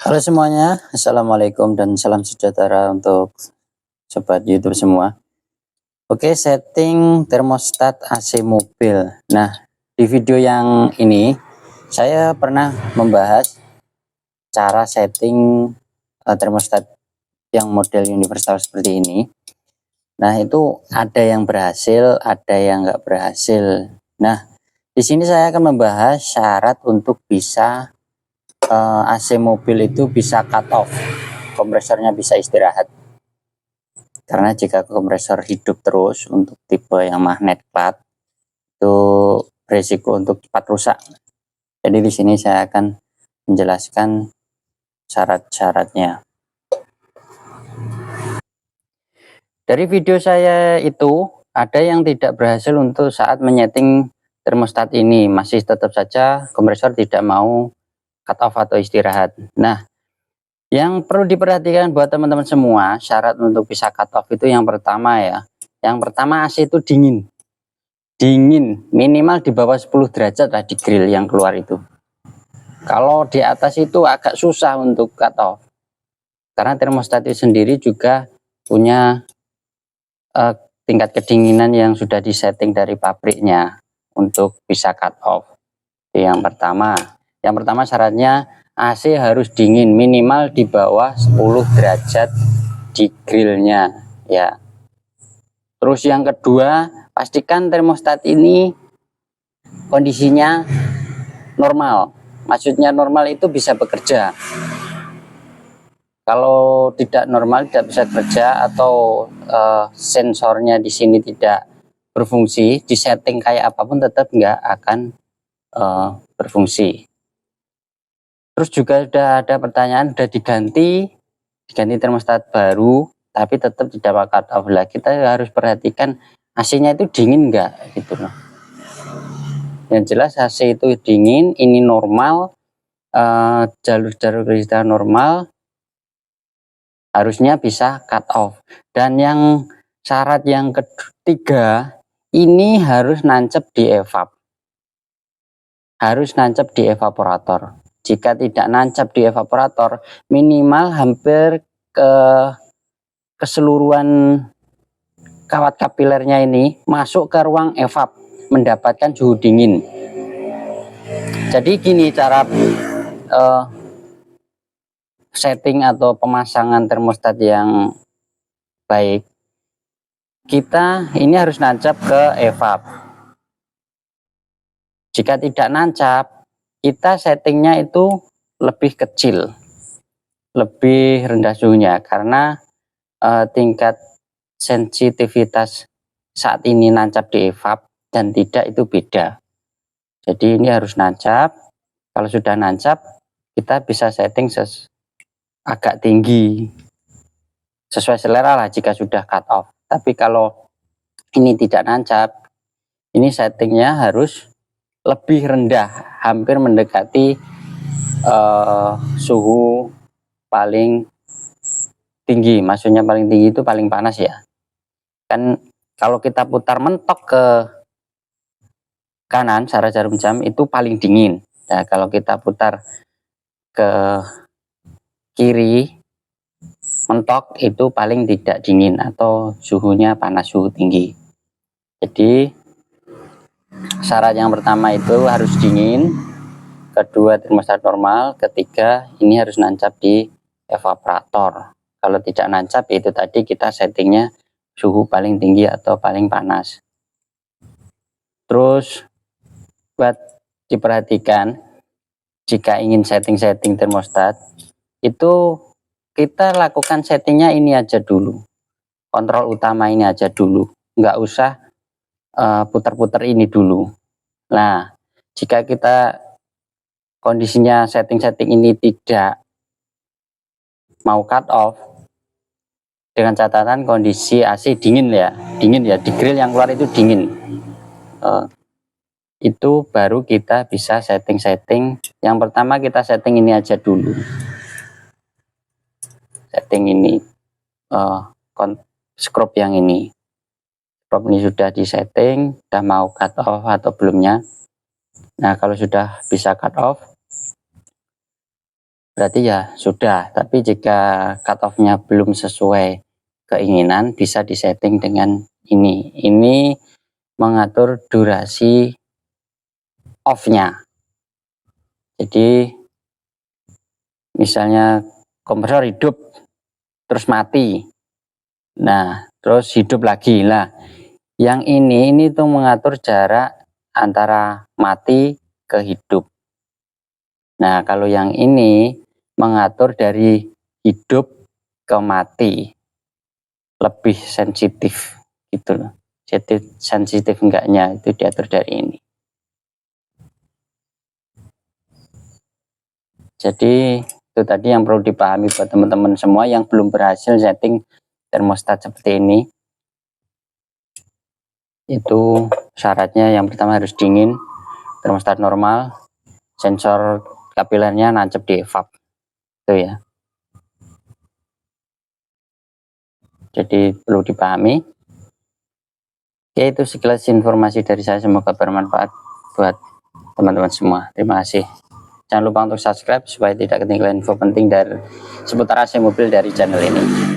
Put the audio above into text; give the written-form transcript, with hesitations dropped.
Halo semuanya, assalamualaikum dan salam sejahtera untuk sobat YouTube semua. Oke, setting termostat AC mobil. Nah, di video yang ini saya pernah membahas cara setting termostat yang model universal seperti ini. Nah, itu ada yang berhasil, ada yang nggak berhasil. Nah, di sini saya akan membahas syarat untuk bisa AC mobil itu bisa cut off, kompresornya bisa istirahat. Karena jika kompresor hidup terus untuk tipe yang magnet plat, itu berisiko untuk cepat rusak. Jadi di sini saya akan menjelaskan syarat-syaratnya. Dari video saya itu ada yang tidak berhasil untuk saat menyeting termostat ini, masih tetap saja kompresor tidak mau cut off atau istirahat. Nah, yang perlu diperhatikan buat teman-teman semua, syarat untuk bisa cut off itu yang pertama ya. Yang pertama AC itu dingin. Dingin, minimal di bawah 10 derajat lah di grill yang keluar itu. Kalau di atas itu agak susah untuk cut off. Karena termostat itu sendiri juga punya tingkat kedinginan yang sudah disetting dari pabriknya untuk bisa cut off. Itu yang pertama. Yang pertama syaratnya AC harus dingin, minimal di bawah 10 derajat di grillnya ya. Terus yang kedua, pastikan termostat ini kondisinya normal. Maksudnya normal itu bisa bekerja. Kalau tidak normal tidak bisa kerja atau sensornya di sini tidak berfungsi, disetting kayak apapun tetap nggak akan berfungsi. Terus juga sudah ada pertanyaan, sudah diganti termostat baru, tapi tetap tidak cut off. Lah kita harus perhatikan AC-nya itu dingin nggak gitu loh. Yang jelas AC itu dingin, ini normal, jalur-jalur kelistrikan normal, harusnya bisa cut off. Dan yang syarat yang ketiga, ini harus nancep di evap, harus nancep di evaporator. Jika tidak nancap di evaporator, minimal hampir ke keseluruhan kawat kapilernya ini masuk ke ruang evap, mendapatkan suhu dingin. Jadi gini cara setting atau pemasangan termostat yang baik, kita ini harus nancap ke evap. Jika tidak nancap, kita settingnya itu lebih kecil, lebih rendah suhunya, karena tingkat sensitivitas saat ini nancap di evap dan tidak itu beda. Jadi ini harus nancap. Kalau sudah nancap, kita bisa setting agak tinggi sesuai selera lah jika sudah cut off. Tapi kalau ini tidak nancap, ini settingnya harus lebih rendah, hampir mendekati suhu paling tinggi. Maksudnya paling tinggi itu paling panas ya. Kan kalau kita putar mentok ke kanan searah jarum jam itu paling dingin. Nah, kalau kita putar ke kiri mentok itu paling tidak dingin atau suhunya panas, suhu tinggi. Jadi syarat yang pertama itu harus dingin, kedua termostat normal, ketiga ini harus nancap di evaporator. Kalau tidak nancap itu tadi kita settingnya suhu paling tinggi atau paling panas. Terus buat diperhatikan, jika ingin setting termostat itu kita lakukan settingnya ini aja dulu, kontrol utama ini aja dulu, nggak usah putar-putar ini dulu. Nah, jika kita kondisinya setting ini tidak mau cut off, dengan catatan kondisi AC dingin ya di grill yang keluar itu dingin, itu baru kita bisa setting. Yang pertama kita setting ini aja dulu, setting ini scrub yang ini. Scrub ini sudah disetting, sudah mau cut off atau belumnya. Nah, kalau sudah bisa cut off, berarti ya sudah. Tapi jika cut off-nya belum sesuai keinginan, bisa disetting dengan ini. Ini mengatur durasi off-nya. Jadi misalnya kompresor hidup terus mati, nah terus hidup lagi lah. Yang ini tuh mengatur jarak antara mati ke hidup. Nah kalau yang ini mengatur dari hidup ke mati, lebih sensitif gitu loh. Jadi sensitif enggaknya itu diatur dari ini. Jadi itu tadi yang perlu dipahami buat teman-teman semua yang belum berhasil setting termostat seperti ini. Itu syaratnya yang pertama harus dingin, termostat normal, sensor kapilernya nancep di evap. Itu ya. Jadi perlu dipahami. Oke, itu sekilas informasi dari saya, semoga bermanfaat buat teman-teman semua. Terima kasih. Jangan lupa untuk subscribe supaya tidak ketinggalan info penting dari seputar AC mobil dari channel ini.